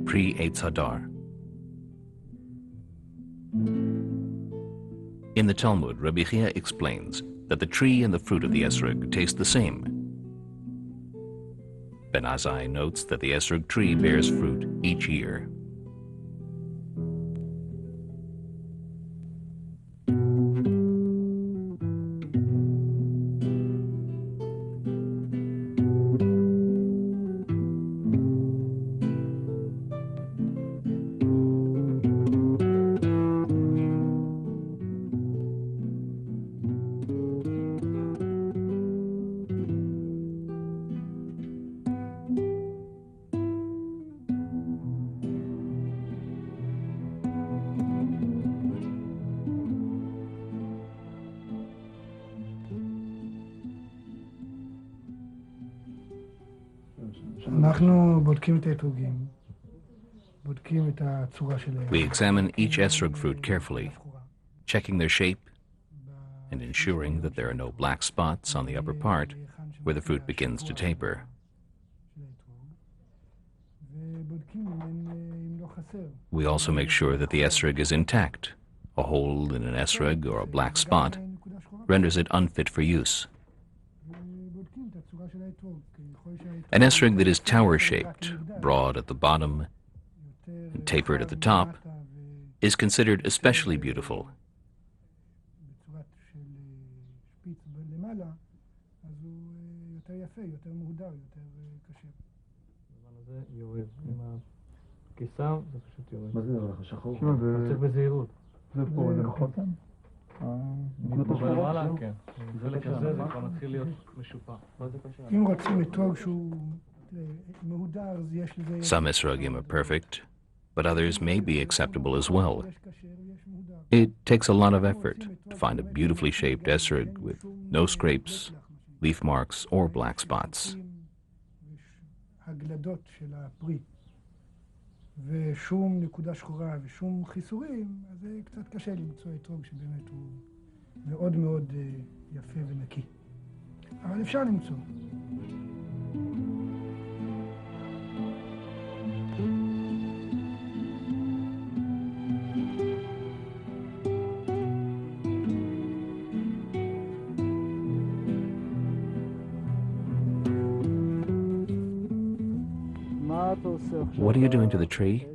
pre-Eitz Hadar. In the Talmud, Rabbi Chia explains that the tree and the fruit of the Etrog taste the same. Ben Azai notes that the Etrog tree bears fruit each year. We examine each Etrog fruit carefully, checking their shape and ensuring that there are no black spots on the upper part where the fruit begins to taper. We also make sure that the Etrog is intact. A hole in an Etrog or a black spot renders it unfit for use. An Etrog that is tower-shaped, broad at the bottom and tapered at the top, is considered especially beautiful. Some Etrogim are perfect, but others may be acceptable as well. It takes a lot of effort to find a beautifully shaped Etrog with no scrapes, leaf marks, or black spots. ושום נקודה שחורה ושום חיסורים, אז זה קצת קשה למצוא אתרוג שבאמת הוא מאוד מאוד יפה ונקי. אבל אפשר למצוא. What are you doing to the tree?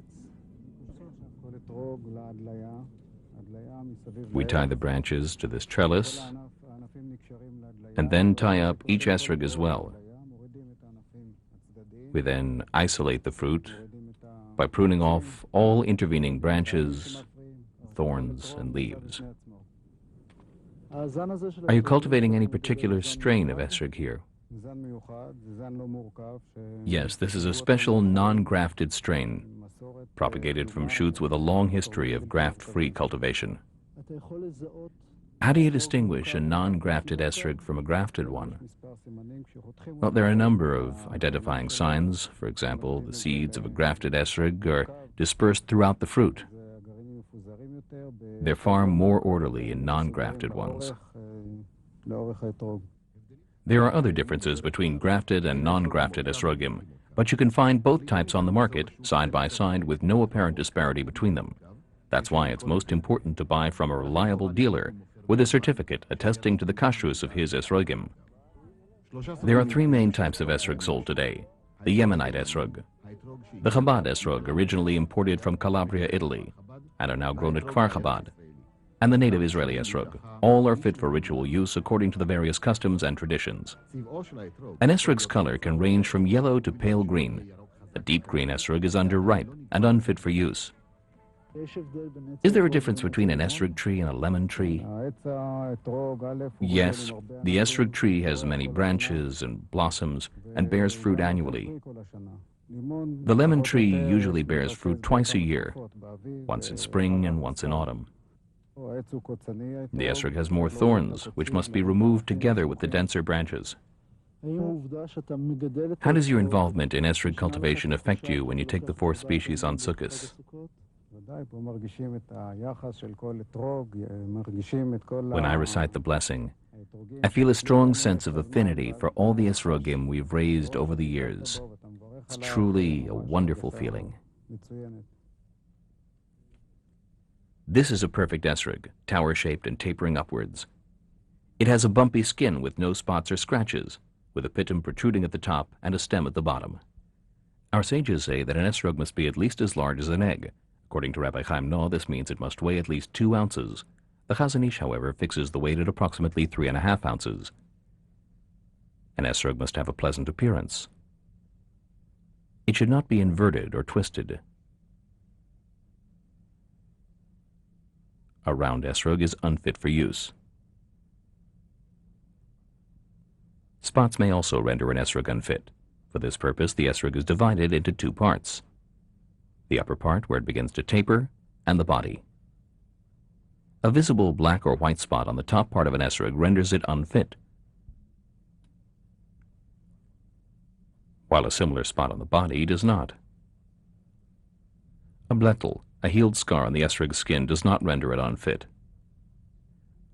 We tie the branches to this trellis and then tie up each Etrog as well. We then isolate the fruit by pruning off all intervening branches, thorns, and leaves. Are you cultivating any particular strain of Etrog here? Yes, this is a special non-grafted strain, propagated from shoots with a long history of graft-free cultivation. How do you distinguish a non-grafted Etrog from a grafted one? Well, there are a number of identifying signs. For example, the seeds of a grafted Etrog are dispersed throughout the fruit. They're far more orderly in non-grafted ones. There are other differences between grafted and non-grafted Etrogim, but you can find both types on the market, side by side, with no apparent disparity between them. That's why it's most important to buy from a reliable dealer with a certificate attesting to the kashrus of his Etrogim. There are three main types of Etrog sold today: the Yemenite Etrog, the Chabad Etrog, originally imported from Calabria, Italy, and are now grown at Kfar Chabad, and the native Israeli Etrog. All are fit for ritual use according to the various customs and traditions. An Etrog's color can range from yellow to pale green. A deep green Etrog is underripe and unfit for use. Is there a difference between an Etrog tree and a lemon tree? Yes, the Etrog tree has many branches and blossoms and bears fruit annually. The lemon tree usually bears fruit twice a year, once in spring and once in autumn. The Etrog has more thorns, which must be removed together with the denser branches. How does your involvement in Etrog cultivation affect you when you take the fourth species on Sukkot? When I recite the blessing, I feel a strong sense of affinity for all the Etrogim we've raised over the years. It's truly a wonderful feeling. מצוינת. This is a perfect esrog, tower-shaped and tapering upwards. It has a bumpy skin with no spots or scratches, with a pitum protruding at the top and a stem at the bottom. Our sages say that an esrog must be at least as large as an egg. According to Rabbi Chaim Noah, this means it must weigh at least 2 ounces. The Chazon Ish, however, fixes the weight at approximately 3.5 ounces. An esrog must have a pleasant appearance. It should not be inverted or twisted. A round esrog is unfit for use. Spots may also render an esrog unfit. For this purpose, the esrog is divided into 2 parts. The upper part, where it begins to taper, and the body. A visible black or white spot on the top part of an esrog renders it unfit, while a similar spot on the body does not. A blettel, a healed scar on the esrog skin, does not render it unfit.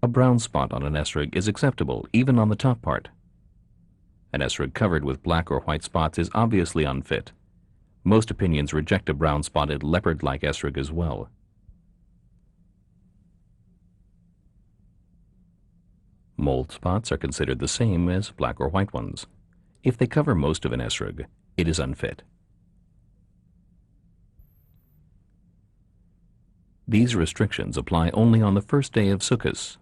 A brown spot on an esrog is acceptable, even on the top part. An esrog covered with black or white spots is obviously unfit. Most opinions reject a brown-spotted, leopard-like esrog as well. Mold spots are considered the same as black or white ones. If they cover most of an esrog, it is unfit. These restrictions apply only on the first day of Sukkot.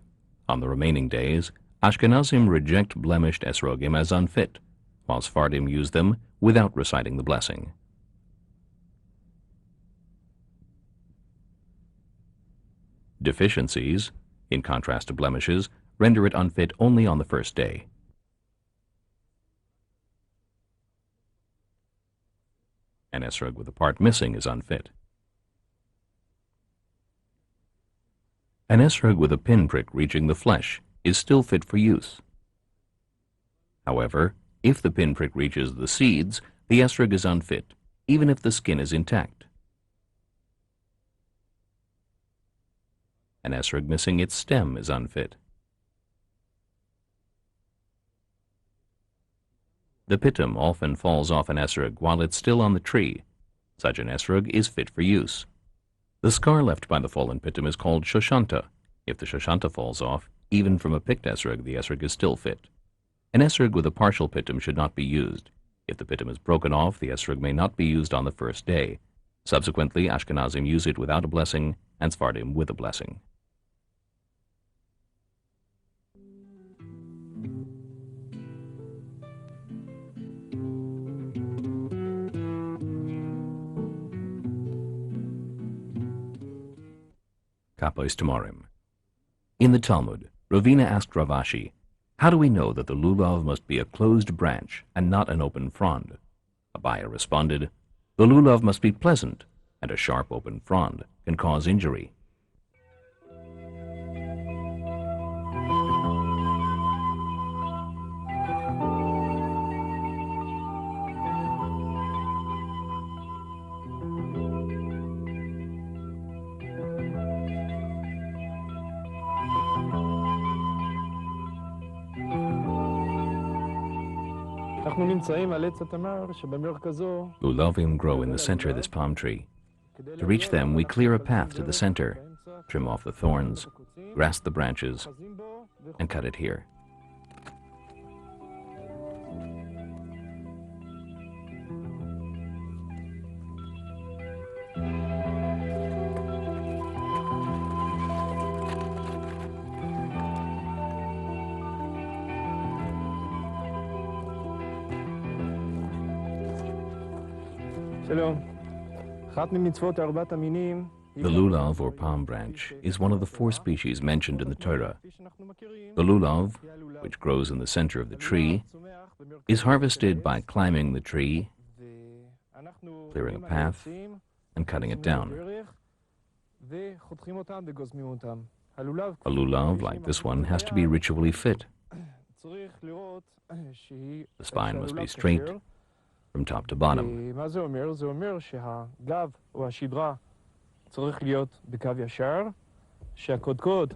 On the remaining days, Ashkenazim reject blemished esrogim as unfit, while Sephardim use them without reciting the blessing. Deficiencies, in contrast to blemishes, render it unfit only on the first day. An esrog with a part missing is unfit. An esrog with a pinprick reaching the flesh is still fit for use. However, if the pinprick reaches the seeds, the esrog is unfit, even if the skin is intact. An esrog missing its stem is unfit. The pitum often falls off an esrog while it's still on the tree. Such an esrog is fit for use. The scar left by the fallen pitum is called shoshanta. If the shoshanta falls off, even from a picked esrog, the esrog is still fit. An esrog with a partial pitum should not be used. If the pitum is broken off, the esrog may not be used on the first day. Subsequently, Ashkenazim use it without a blessing, and Sephardim with a blessing. Kapos Tamorim. In the Talmud, Ravina asked Rav Ashi, how do we know that the Lulav must be a closed branch and not an open frond? Abaya responded, the Lulav must be pleasant, and a sharp open frond can cause injury. Lulavim grow in the center of this palm tree. To reach them, we clear a path to the center, trim off the thorns, grasp the branches, and cut it here. The lulav, or palm branch, is one of the 4 species mentioned in the Torah. The lulav, which grows in the center of the tree, is harvested by climbing the tree, clearing a path, and cutting it down. A lulav, like this one, has to be ritually fit. The spine must be straight from top to bottom. The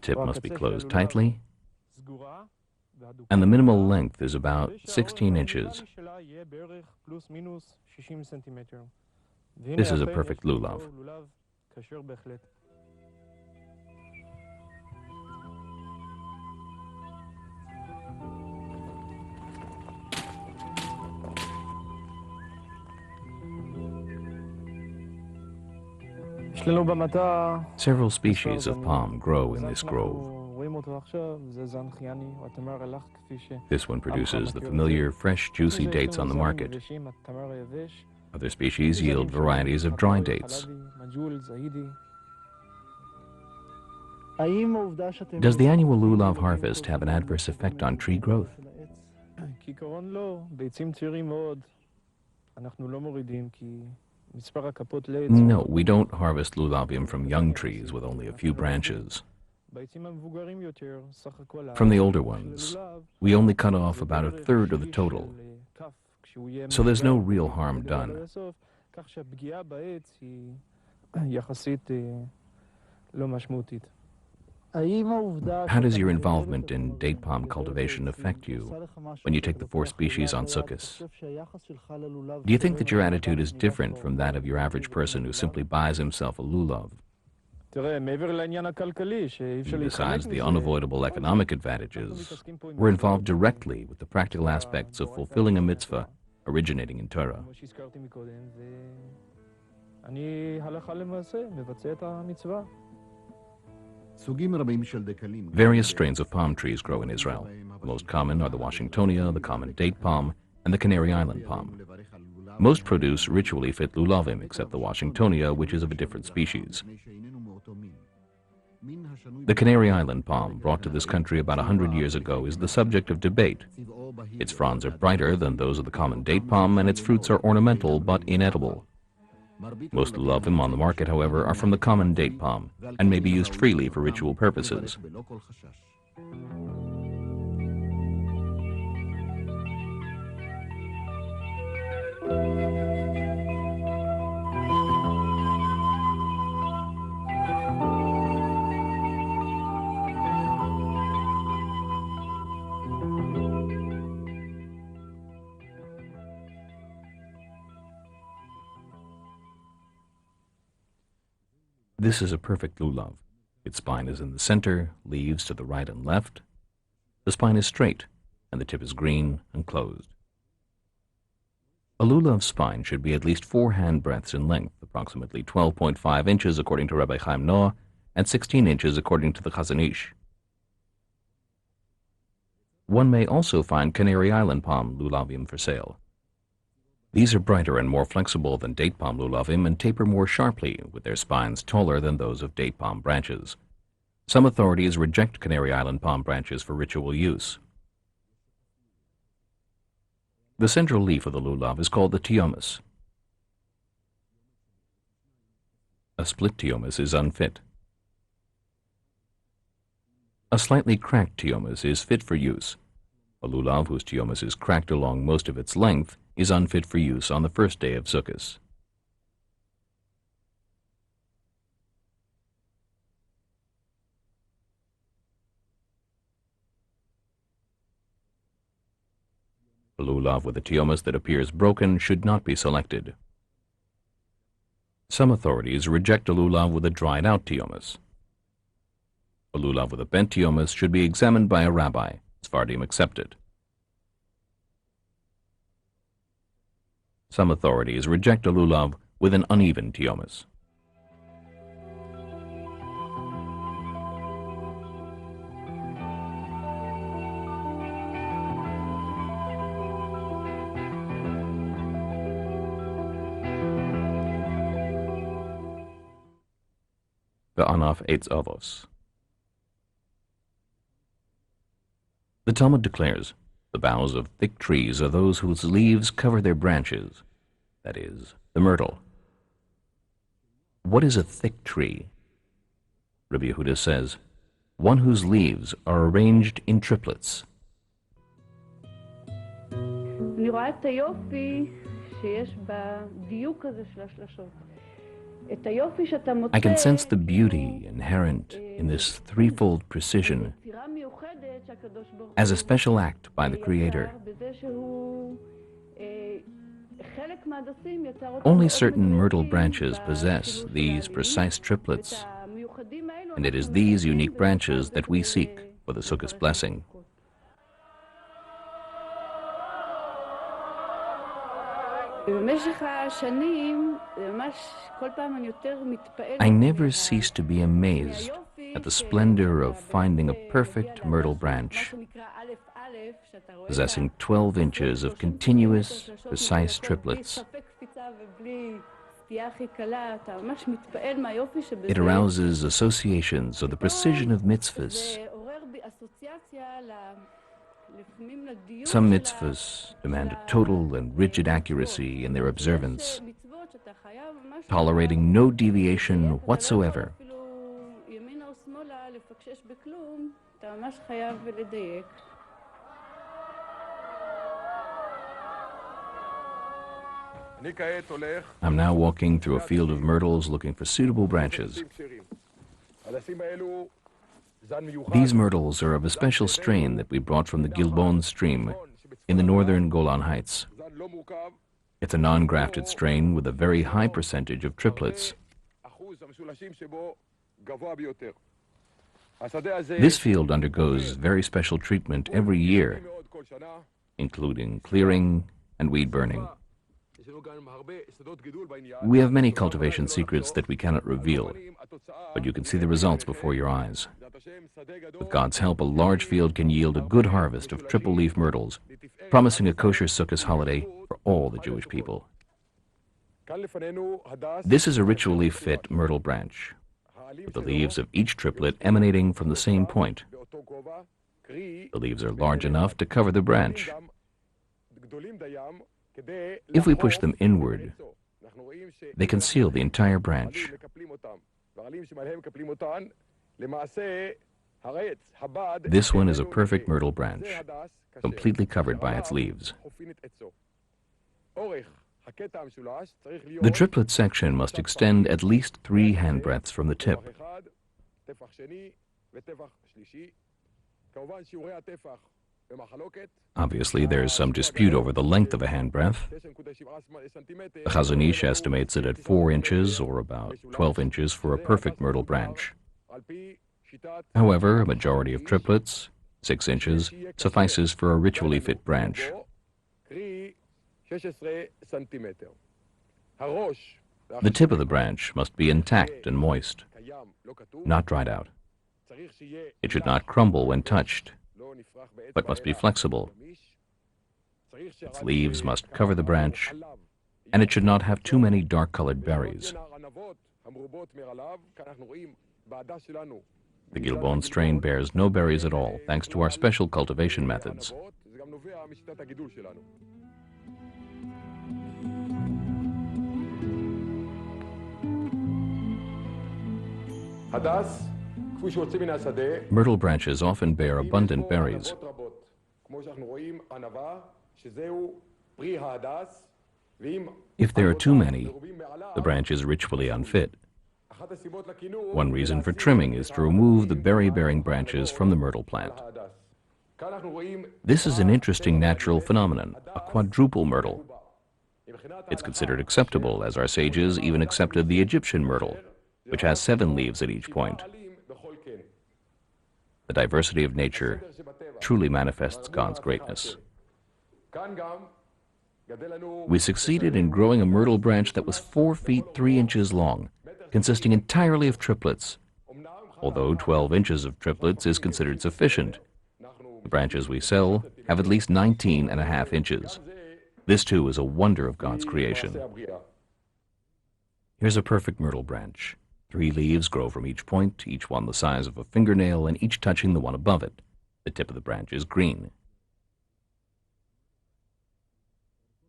tip must be closed tightly, and the minimal length is about 16 inches. This is a perfect lulav. Several species of palm grow in this grove. This one produces the familiar, fresh, juicy dates on the market. Other species yield varieties of dry dates. Does the annual lulav harvest have an adverse effect on tree growth? No, we don't harvest lulavim from young trees with only a few branches. From the older ones, we only cut off about a third of the total, so there's no real harm done. How does your involvement in date palm cultivation affect you when you take the 4 species on Sukkot? Do you think that your attitude is different from that of your average person who simply buys himself a lulav? Besides the unavoidable economic advantages, we're involved directly with the practical aspects of fulfilling a mitzvah originating in Torah. Various strains of palm trees grow in Israel. The most common are the Washingtonia, the common date palm, and the Canary Island palm. Most produce ritually fit lulavim, except the Washingtonia, which is of a different species. The Canary Island palm, brought to this country about 100 years ago, is the subject of debate. Its fronds are brighter than those of the common date palm, and its fruits are ornamental but inedible. Most lulavim on the market, however, are from the common date palm and may be used freely for ritual purposes. This is a perfect lulav. Its spine is in the center, leaves to the right and left. The spine is straight, and the tip is green and closed. A lulav spine should be at least 4 hand breadths in length, approximately 12.5 inches according to Rabbi Chaim Noah, and 16 inches according to the Chazon Ish. One may also find Canary Island palm lulavim for sale. These are brighter and more flexible than date palm lulavim and taper more sharply, with their spines taller than those of date palm branches. Some authorities reject Canary Island palm branches for ritual use. The central leaf of the lulav is called the tiomus. A split tiomus is unfit. A slightly cracked tiomus is fit for use. A lulav whose tiomus is cracked along most of its length is unfit for use on the first day of Sukkot. A lulav with a tiomus that appears broken should not be selected. Some authorities reject a lulav with a dried-out tiomus. A lulav with a bent tiomus should be examined by a rabbi. Sephardim accepted. Some authorities reject a lulav with an uneven tiomus. Ve'anaf eitz avos. The Talmud declares, the boughs of thick trees are those whose leaves cover their branches, that is, the myrtle. What is a thick tree? Rabbi Yehuda says, one whose leaves are arranged in triplets. אני רואה את היופי שיש בדיוק הזה של השלשות. את היופי שאתה מוצא... I can sense the beauty inherent in this threefold precision as a special act by the Creator. חלק מהדסים יצר אותם Only מאוד certain myrtle מדויקים branches בשילוב possess של these העלים. precise triplets, את המיוחדים האלו and it is אנחנו these מחפשים unique branches במיוחד that we כדי seek for the Sukkot's לברך blessing. בסוכות. במשך השנים, ממש כל פעם אני יותר מתפעלת I never cease to be amazed at the splendor of finding a perfect myrtle branch possessing 12 inches of continuous, precise triplets. It arouses associations of the precision of mitzvahs. Some mitzvahs demand a total and rigid accuracy in their observance, tolerating no deviation whatsoever. I'm now walking through a field of myrtles looking for suitable branches. These myrtles are of a special strain that we brought from the Gilbon stream in the northern Golan Heights. It's a non-grafted strain with a very high percentage of triplets. This field undergoes very special treatment every year, including clearing and weed burning. We have many cultivation secrets that we cannot reveal, but you can see the results before your eyes. With God's help, a large field can yield a good harvest of triple-leaf myrtles, promising a kosher Sukkot holiday for all the Jewish people. This is a ritually fit myrtle branch, with the leaves of each triplet emanating from the same point. The leaves are large enough to cover the branch. If we push them inward, they conceal the entire branch. This one is a perfect myrtle branch, completely covered by its leaves. The triplet section must extend at least 3 handbreadths from the tip. Obviously, there is some dispute over the length of a handbreadth. The Chazon Ish estimates it at 4 inches, or about 12 inches, for a perfect myrtle branch. However, a majority of triplets, 6 inches, suffices for a ritually fit branch. The tip of the branch must be intact and moist, not dried out. It should not crumble when touched, but must be flexible. Its leaves must cover the branch, and it should not have too many dark-colored berries. The Gilbon strain bears no berries at all, thanks to our special cultivation methods. Myrtle branches often bear abundant berries. If there are too many, the branch is ritually unfit. One reason for trimming is to remove the berry-bearing branches from the myrtle plant. This is an interesting natural phenomenon, a quadruple myrtle. It's considered acceptable, as our sages even accepted the Egyptian myrtle, which has 7 leaves at each point. The diversity of nature truly manifests God's greatness. We succeeded in growing a myrtle branch that was 4 feet 3 inches long, consisting entirely of triplets. Although 12 inches of triplets is considered sufficient, the branches we sell have at least 19.5 inches. This too is a wonder of God's creation. Here's a perfect myrtle branch. 3 leaves grow from each point, each one the size of a fingernail and each touching the one above it. The tip of the branch is green.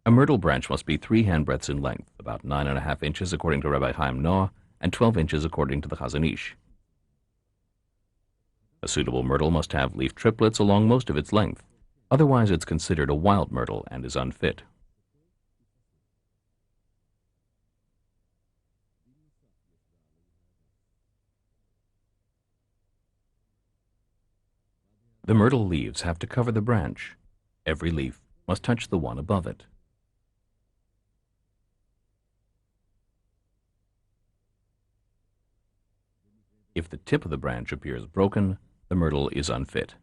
A myrtle branch must be 3 handbreadths in length, about 9.5 inches according to Rabbi Chaim Noah, and 12 inches according to the Chazon Ish. A suitable myrtle must have leaf triplets along most of its length. Otherwise, it's considered a wild myrtle and is unfit. The myrtle leaves have to cover the branch. Every leaf must touch the one above it. If the tip of the branch appears broken, the myrtle is unfit.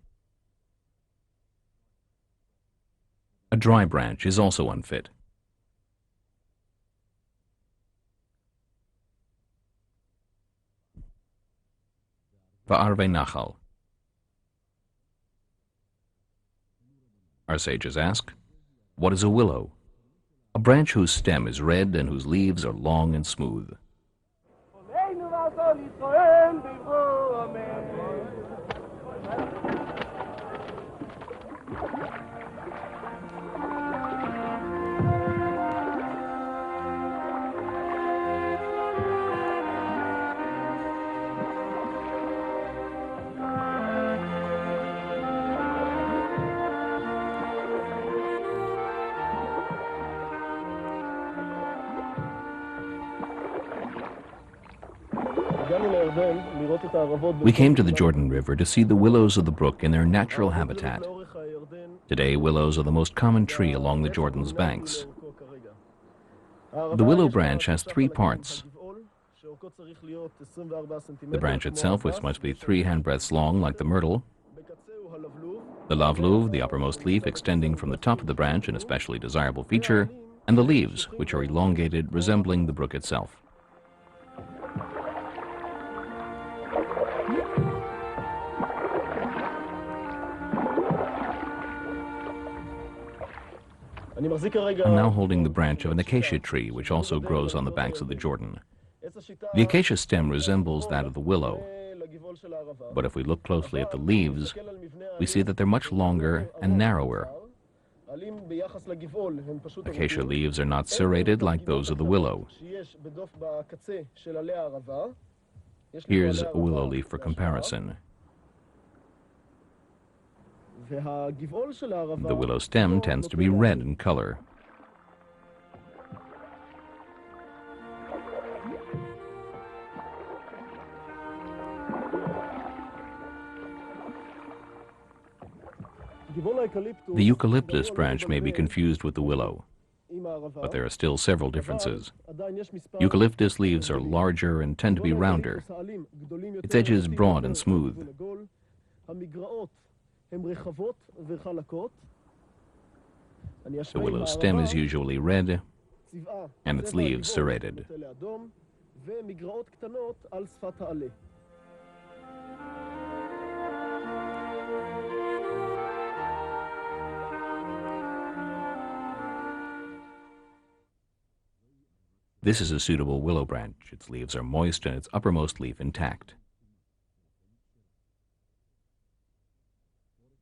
A dry branch is also unfit. Va'arve. Our sages ask, what is a willow? A branch whose stem is red and whose leaves are long and smooth. We came to the Jordan River to see the willows of the brook in their natural habitat. Today, willows are the most common tree along the Jordan's banks. The willow branch has 3 parts. The branch itself, which must be 3 handbreadths long like the myrtle. The lavluv, the uppermost leaf extending from the top of the branch, an especially desirable feature, and the leaves, which are elongated, resembling the brook itself. I'm now holding the branch of an acacia tree, which also grows on the banks of the Jordan. The acacia stem resembles that of the willow, but if we look closely at the leaves, we see that they're much longer and narrower. Acacia leaves are not serrated like those of the willow. Here's a willow leaf for comparison. The willow stem tends to be red in color. The eucalyptus branch may be confused with the willow, but there are still several differences. Eucalyptus leaves are larger and tend to be rounder. Its edges broad and smooth. The willow stem is usually red, and its leaves serrated. This is a suitable willow branch. Its leaves are moist and its uppermost leaf intact.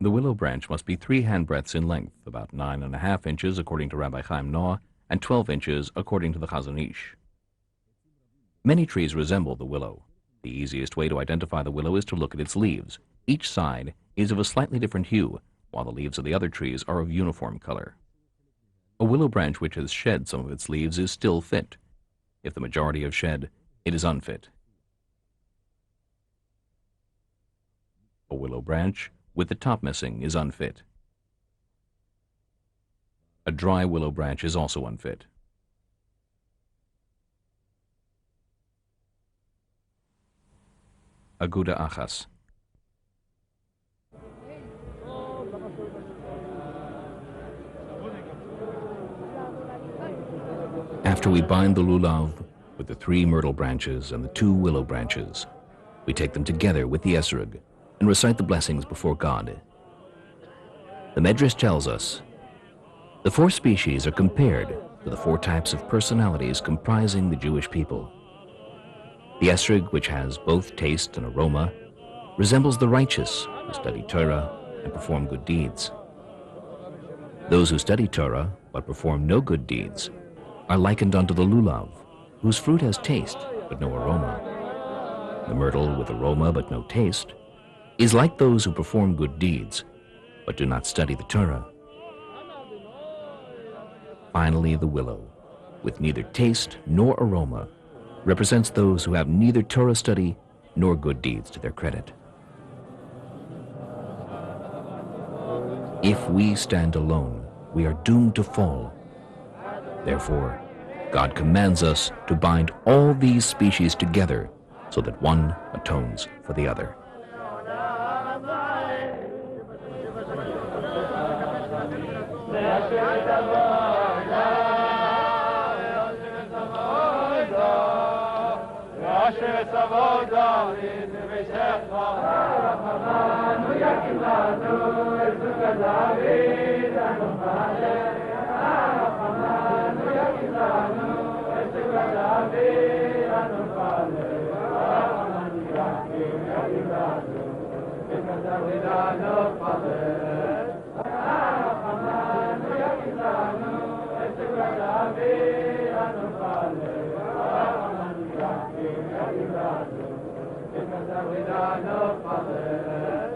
The willow branch must be 3 handbreadths in length, about 9.5 inches according to Rabbi Chaim Noah, and 12 inches according to the Chazon Ish. Many trees resemble the willow. The easiest way to identify the willow is to look at its leaves. Each side is of a slightly different hue, while the leaves of the other trees are of uniform color. A willow branch which has shed some of its leaves is still fit. If the majority have shed, it is unfit. A willow branch with the top missing is unfit. A dry willow branch is also unfit. Aguda achas. After we bind the lulav with the 3 myrtle branches and the 2 willow branches, we take them together with the Etrog and recite the blessings before God. The Medrash tells us, the 4 species are compared to the 4 types of personalities comprising the Jewish people. The Etrog, which has both taste and aroma, resembles the righteous who study Torah and perform good deeds. Those who study Torah but perform no good deeds are likened unto the Lulav, whose fruit has taste but no aroma. The myrtle with aroma but no taste is like those who perform good deeds but do not study the Torah. Finally, the willow, with neither taste nor aroma, represents those who have neither Torah study nor good deeds to their credit. If we stand alone, we are doomed to fall. Therefore, God commands us to bind all these species together so that one atones for the other. Father.